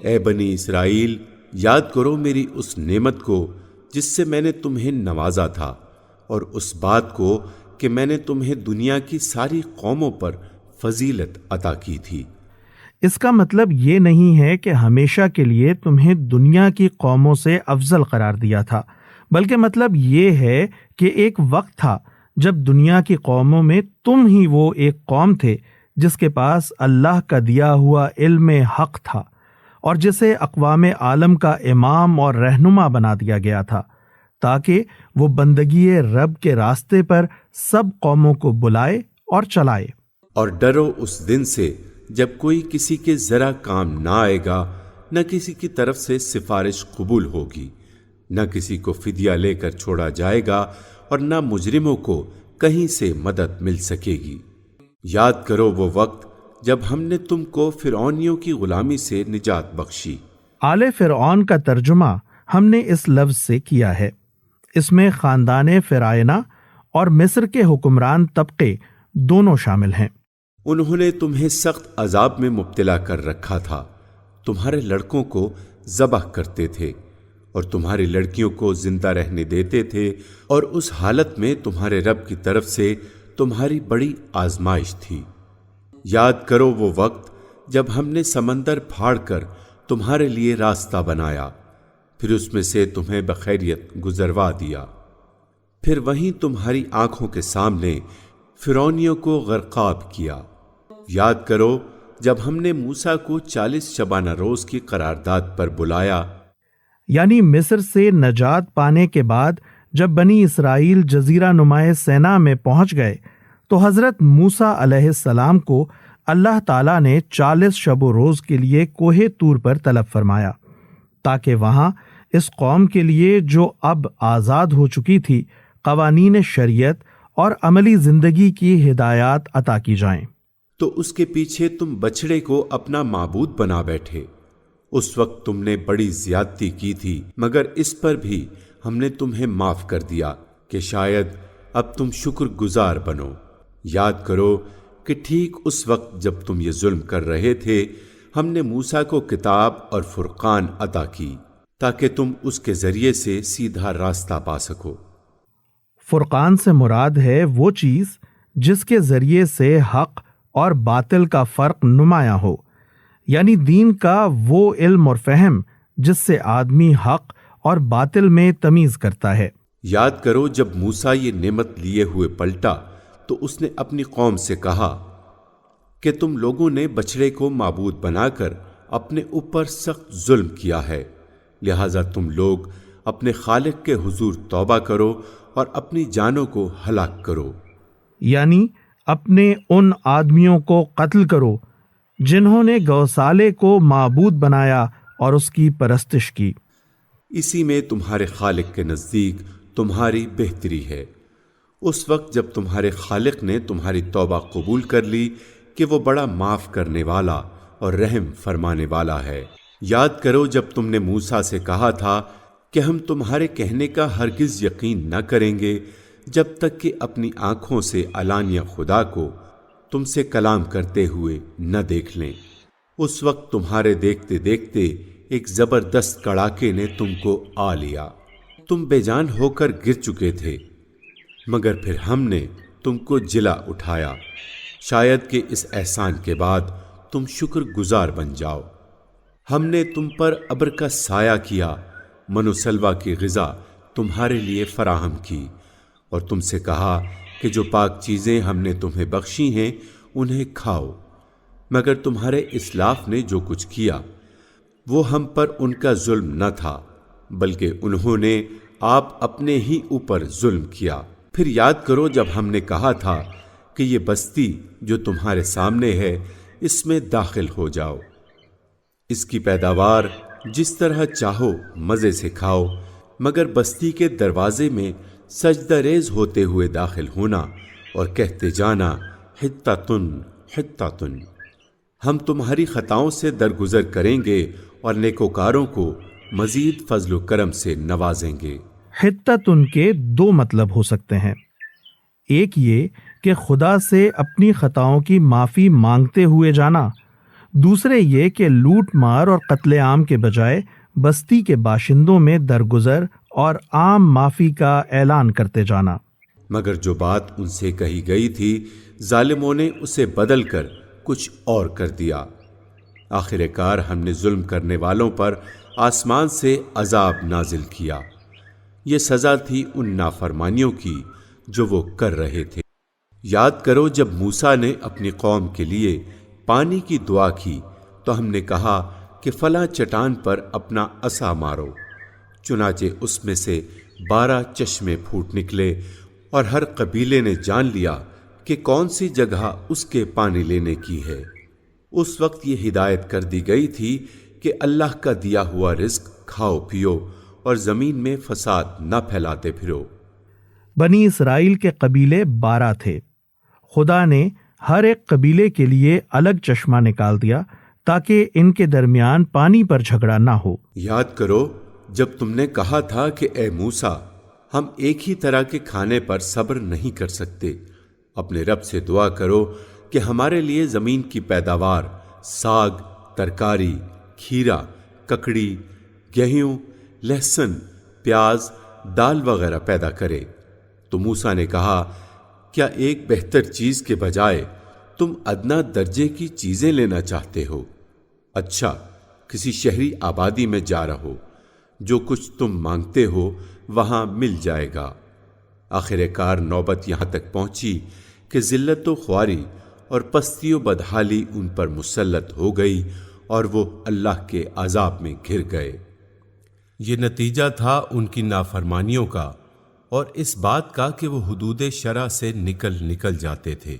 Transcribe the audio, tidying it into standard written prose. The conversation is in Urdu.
اے بنی اسرائیل، یاد کرو میری اس نعمت کو جس سے میں نے تمہیں نوازا تھا، اور اس بات کو کہ میں نے تمہیں دنیا کی ساری قوموں پر فضیلت عطا کی تھی۔ اس کا مطلب یہ نہیں ہے کہ ہمیشہ کے لیے تمہیں دنیا کی قوموں سے افضل قرار دیا تھا، بلکہ مطلب یہ ہے کہ ایک وقت تھا جب دنیا کی قوموں میں تم ہی وہ ایک قوم تھے جس کے پاس اللہ کا دیا ہوا علم حق تھا، اور جسے اقوام عالم کا امام اور رہنما بنا دیا گیا تھا، تاکہ وہ بندگی رب کے راستے پر سب قوموں کو بلائے اور چلائے۔ اور ڈرو اس دن سے جب کوئی کسی کے ذرا کام نہ آئے گا، نہ کسی کی طرف سے سفارش قبول ہوگی، نہ کسی کو فدیہ لے کر چھوڑا جائے گا، اور نہ مجرموں کو کہیں سے مدد مل سکے گی۔ یاد کرو وہ وقت جب ہم نے تم کو فرعونیوں کی غلامی سے نجات بخشی۔ آل فرعون کا ترجمہ ہم نے اس لفظ سے کیا ہے۔ اس میں خاندان فرعونہ اور مصر کے حکمران طبقے دونوں شامل ہیں۔ انہوں نے تمہیں سخت عذاب میں مبتلا کر رکھا تھا، تمہارے لڑکوں کو ذبح کرتے تھے اور تمہاری لڑکیوں کو زندہ رہنے دیتے تھے، اور اس حالت میں تمہارے رب کی طرف سے تمہاری بڑی آزمائش تھی۔ یاد کرو وہ وقت جب ہم نے سمندر پھاڑ کر تمہارے لیے راستہ بنایا، پھر اس میں سے تمہیں بخیریت گزروا دیا، پھر وہیں تمہاری آنکھوں کے سامنے فرعونیوں کو غرقاب کیا۔ یاد کرو جب ہم نے موسیٰ کو 40 شبانہ روز کی قرارداد پر بلایا، یعنی مصر سے نجات پانے کے بعد جب بنی اسرائیل جزیرہ نمائے سینا میں پہنچ گئے تو حضرت موسیٰ علیہ السلام کو اللہ تعالیٰ نے 40 شب و روز کے لیے کوہ طور پر طلب فرمایا، تاکہ وہاں اس قوم کے لیے جو اب آزاد ہو چکی تھی قوانین شریعت اور عملی زندگی کی ہدایات عطا کی جائیں۔ تو اس کے پیچھے تم بچڑے کو اپنا معبود بنا بیٹھے۔ اس وقت تم نے بڑی زیادتی کی تھی، مگر اس پر بھی ہم نے تمہیں معاف کر دیا کہ شاید اب تم شکر گزار بنو۔ یاد کرو کہ ٹھیک اس وقت جب تم یہ ظلم کر رہے تھے، ہم نے موسیٰ کو کتاب اور فرقان عطا کی تاکہ تم اس کے ذریعے سے سیدھا راستہ پا سکو۔ فرقان سے مراد ہے وہ چیز جس کے ذریعے سے حق اور باطل کا فرق نمایاں ہو، یعنی دین کا وہ علم اور فہم جس سے آدمی حق اور باطل میں تمیز کرتا ہے۔ یاد کرو جب موسیٰ یہ نعمت لیے ہوئے پلٹا تو اس نے اپنی قوم سے کہا کہ تم لوگوں نے بچڑے کو معبود بنا کر اپنے اوپر سخت ظلم کیا ہے، لہٰذا تم لوگ اپنے خالق کے حضور توبہ کرو اور اپنی جانوں کو ہلاک کرو، یعنی اپنے ان آدمیوں کو قتل کرو جنہوں نے گوسالے کو معبود بنایا اور اس کی پرستش کی۔ اسی میں تمہارے خالق کے نزدیک تمہاری بہتری ہے، اس وقت جب تمہارے خالق نے تمہاری توبہ قبول کر لی کہ وہ بڑا معاف کرنے والا اور رحم فرمانے والا ہے۔ یاد کرو جب تم نے موسیٰ سے کہا تھا کہ ہم تمہارے کہنے کا ہرگز یقین نہ کریں گے جب تک کہ اپنی آنکھوں سے علانیہ خدا کو تم سے کلام کرتے ہوئے نہ دیکھ لیں۔ اس وقت تمہارے دیکھتے دیکھتے ایک زبردست کڑاکے نے تم کو آ لیا، تم بے جان ہو کر گر چکے تھے، مگر پھر ہم نے تم کو جلا اٹھایا، شاید کہ اس احسان کے بعد تم شکر گزار بن جاؤ۔ ہم نے تم پر ابر کا سایہ کیا، من و سلوہ کی غذا تمہارے لیے فراہم کی، اور تم سے کہا کہ جو پاک چیزیں ہم نے تمہیں بخشی ہیں انہیں کھاؤ، مگر تمہارے اسلاف نے جو کچھ کیا وہ ہم پر ان کا ظلم نہ تھا، بلکہ انہوں نے آپ اپنے ہی اوپر ظلم کیا۔ پھر یاد کرو جب ہم نے کہا تھا کہ یہ بستی جو تمہارے سامنے ہے اس میں داخل ہو جاؤ، اس کی پیداوار جس طرح چاہو مزے سے کھاؤ، مگر بستی کے دروازے میں سجدہ ریز ہوتے ہوئے داخل ہونا اور کہتے جانا حطۃ حطۃ، ہم تمہاری خطاؤں سے درگزر کریں گے اور نیکوکاروں کو مزید فضل و کرم سے نوازیں گے۔ حطت ان کے دو مطلب ہو سکتے ہیں، ایک یہ کہ خدا سے اپنی خطاؤں کی معافی مانگتے ہوئے جانا، دوسرے یہ کہ لوٹ مار اور قتل عام کے بجائے بستی کے باشندوں میں درگزر اور عام معافی کا اعلان کرتے جانا۔ مگر جو بات ان سے کہی گئی تھی ظالموں نے اسے بدل کر کچھ اور کر دیا۔ آخر کار ہم نے ظلم کرنے والوں پر آسمان سے عذاب نازل کیا۔ یہ سزا تھی ان نافرمانیوں کی جو وہ کر رہے تھے۔ یاد کرو جب موسیٰ نے اپنی قوم کے لیے پانی کی دعا کی تو ہم نے کہا کہ فلاں چٹان پر اپنا عصا مارو، چنانچہ اس میں سے 12 چشمے پھوٹ نکلے اور ہر قبیلے نے جان لیا کہ کون سی جگہ اس کے پانی لینے کی ہے۔ اس وقت یہ ہدایت کر دی گئی تھی کہ اللہ کا دیا ہوا رزق کھاؤ پیو اور زمین میں فساد نہ پھیلاتے پھرو۔ بنی اسرائیل کے قبیلے 12 تھے۔ خدا نے ہر ایک قبیلے کے لیے الگ چشمہ نکال دیا تاکہ ان کے درمیان پانی پر جھگڑا نہ ہو۔ یاد کرو جب تم نے کہا تھا کہ اے موسیٰ ہم ایک ہی طرح کے کھانے پر صبر نہیں کر سکتے، اپنے رب سے دعا کرو کہ ہمارے لیے زمین کی پیداوار، ساگ، ترکاری، کھیرا، ککڑی، گیہوں، لہسن، پیاز، دال وغیرہ پیدا کرے۔ تو موسیٰ نے کہا کیا ایک بہتر چیز کے بجائے تم ادنا درجے کی چیزیں لینا چاہتے ہو؟ اچھا کسی شہری آبادی میں جا رہو، جو کچھ تم مانگتے ہو وہاں مل جائے گا۔ آخر کار نوبت یہاں تک پہنچی کہ ذلت و خواری اور پستی و بدحالی ان پر مسلط ہو گئی اور وہ اللہ کے عذاب میں گر گئے۔ یہ نتیجہ تھا ان کی نافرمانیوں کا اور اس بات کا کہ وہ حدود شرع سے نکل جاتے تھے۔